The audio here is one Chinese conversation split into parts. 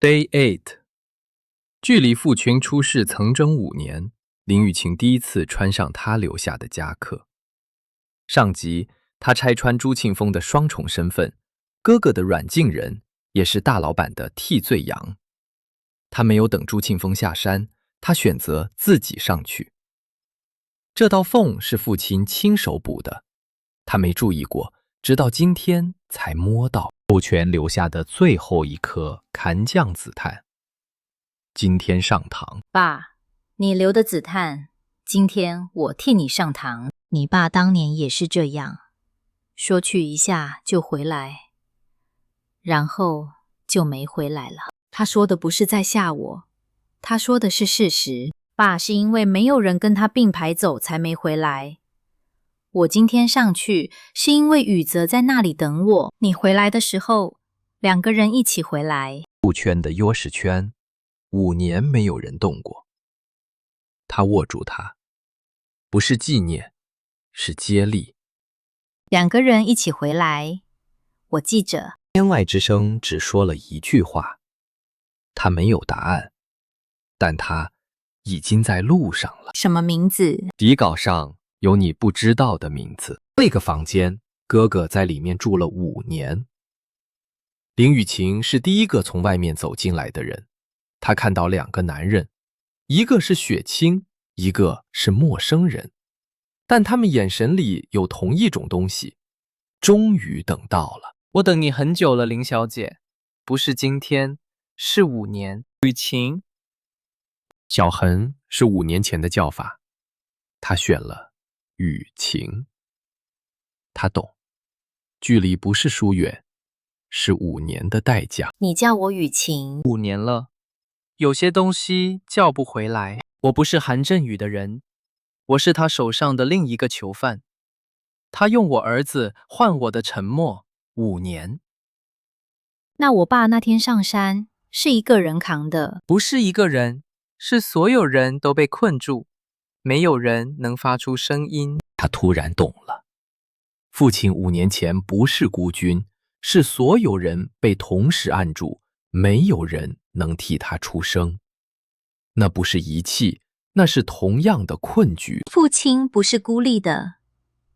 Day 8，距离父亲出事曾整5年，林雨晴第一次穿上他留下的夹克。上集，他拆穿朱庆峰的双重身份，哥哥的软禁人，也是大老板的替罪羊。他没有等朱庆峰下山，他选择自己上去。这道缝是父亲亲手补的，他没注意过，直到今天才摸到。父权留下的最后一颗砍将子弹，今天上膛。爸，你留的子弹，今天我替你上膛。你爸当年也是这样，说去一下就回来，然后就没回来了。他说的不是在吓我，他说的是事实。爸是因为没有人跟他并排走才没回来。我今天上去是因为宇泽在那里等我，你回来的时候2个人一起回来。父圈的钥匙圈5年没有人动过，他握住它，不是纪念，是接力。2个人一起回来，我记着。天外之声只说了一句话，他没有答案，但他已经在路上了。什么名字？底稿上有你不知道的名字。那个房间，哥哥在里面住了5年。林雨晴是第一个从外面走进来的人，她看到2个男人，一个是雪清，一个是陌生人，但他们眼神里有同一种东西。终于等到了。我等你很久了，林小姐，不是今天，是5年。雨晴，小恒是5年前的叫法，他选了雨晴。他懂，距离不是疏远，是5年的代价。你叫我雨晴。 5年了，有些东西叫不回来。我不是韩振宇的人，我是他手上的另一个囚犯。他用我儿子换我的沉默5年。那我爸那天上山是一个人扛的？不是一个人，是所有人都被困住，没有人能发出声音。他突然懂了，父亲5年前不是孤军，是所有人被同时按住，没有人能替他出声。那不是遗弃，那是同样的困局。父亲不是孤立的，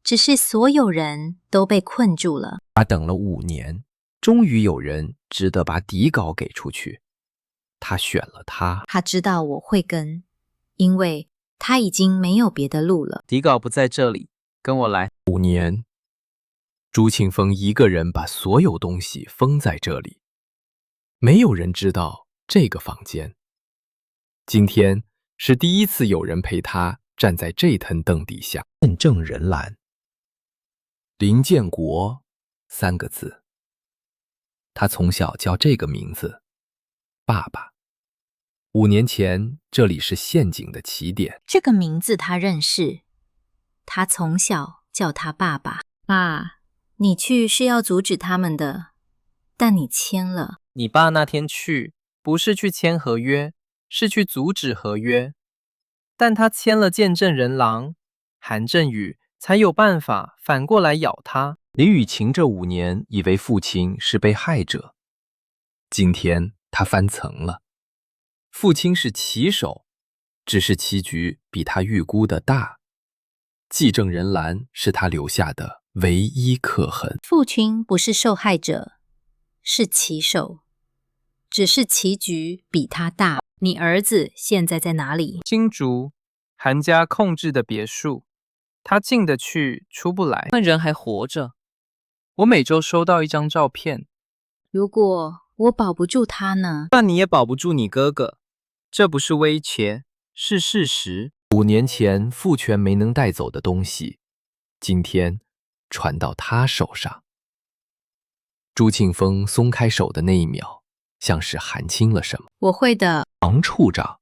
只是所有人都被困住了。他等了5年，终于有人值得把底稿给出去。他选了他。他知道我会跟，因为他已经没有别的路了。底稿不在这里，跟我来。5年，朱庆峰一个人把所有东西封在这里，没有人知道这个房间。今天是第一次有人陪他站在这藤凳底下。见证人栏，林建国3个字。他从小叫这个名字，爸爸。5年前，这里是陷阱的起点。这个名字他认识，他从小叫他爸爸。爸，你去是要阻止他们的，但你签了。你爸那天去，不是去签合约，是去阻止合约。但他签了见证人狼，韩振宇才有办法反过来咬他。林雨晴这5年以为父亲是被害者，今天他翻层了。父亲是棋手，只是棋局比他预估的大。继证人栏是他留下的唯一刻痕。父亲不是受害者，是棋手，只是棋局比他大。你儿子现在在哪里？金竹，韩家控制的别墅，他进得去，出不来。那人还活着。我每周收到1张照片。如果我保不住他呢？那你也保不住你哥哥。这不是威胁，是事实。5年前父权没能带走的东西，今天传到他手上。朱庆峰松开手的那一秒，像是含清了什么。我会的。王处长，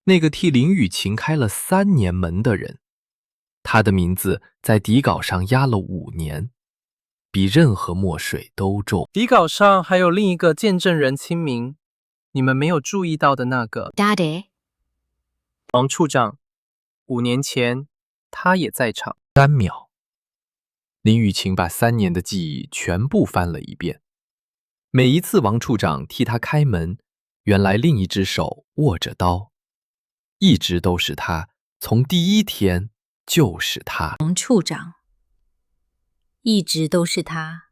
那个替林雨晴开了3年门的人，他的名字在底稿上压了5年，比任何墨水都重。底稿上还有另一个见证人亲名，你们没有注意到的那个。Daddy， 王处长，5年前他也在场。3秒，林雨晴把3年的记忆全部翻了一遍。每一次王处长替他开门，原来另一只手握着刀，一直都是他，从第一天就是他。王处长，一直都是他，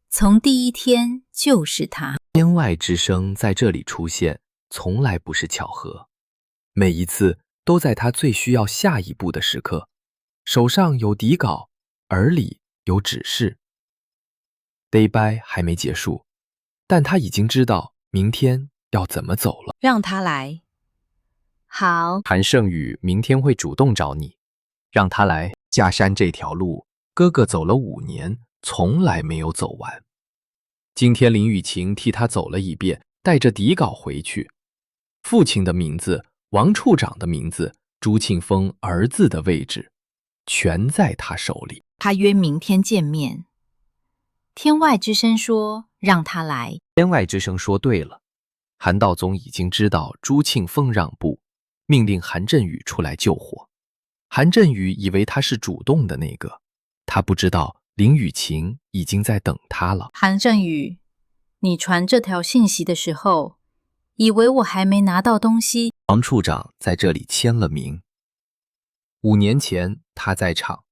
从第一天就是他。天外之声在这里出现，从来不是巧合，每一次都在他最需要下一步的时刻，手上有底稿，耳里有指示。Day by 还没结束，但他已经知道明天要怎么走了。让他来。好，韩胜宇明天会主动找你，让他来。下山这条路，哥哥走了5年，从来没有走完。今天林雨晴替他走了一遍，带着底稿回去。父亲的名字、王处长的名字、朱庆峰儿子的位置，全在他手里。他约明天见面。天外之声说让他来。天外之声说对了，韩道宗已经知道朱庆峰让步，命令韩振宇出来救火。韩振宇以为他是主动的那个，他不知道林雨晴已经在等他了。韩振宇，你传这条信息的时候，以为我还没拿到东西。王处长在这里签了名。5年前他在场，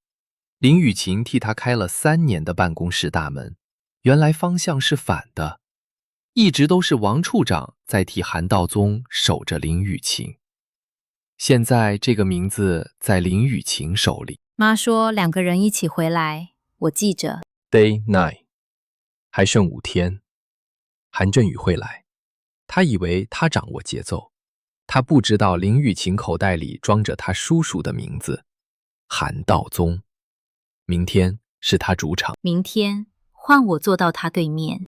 林雨晴替他开了3年的办公室大门，原来方向是反的，一直都是王处长在替韩道宗守着林雨晴。现在这个名字在林雨晴手里。妈说2个人一起回来，我记着。Day 9， 还剩5天，韩振宇会来。他以为他掌握节奏，他不知道林雨晴口袋里装着他叔叔的名字，韩道宗。明天是他主场。明天换我坐到他对面。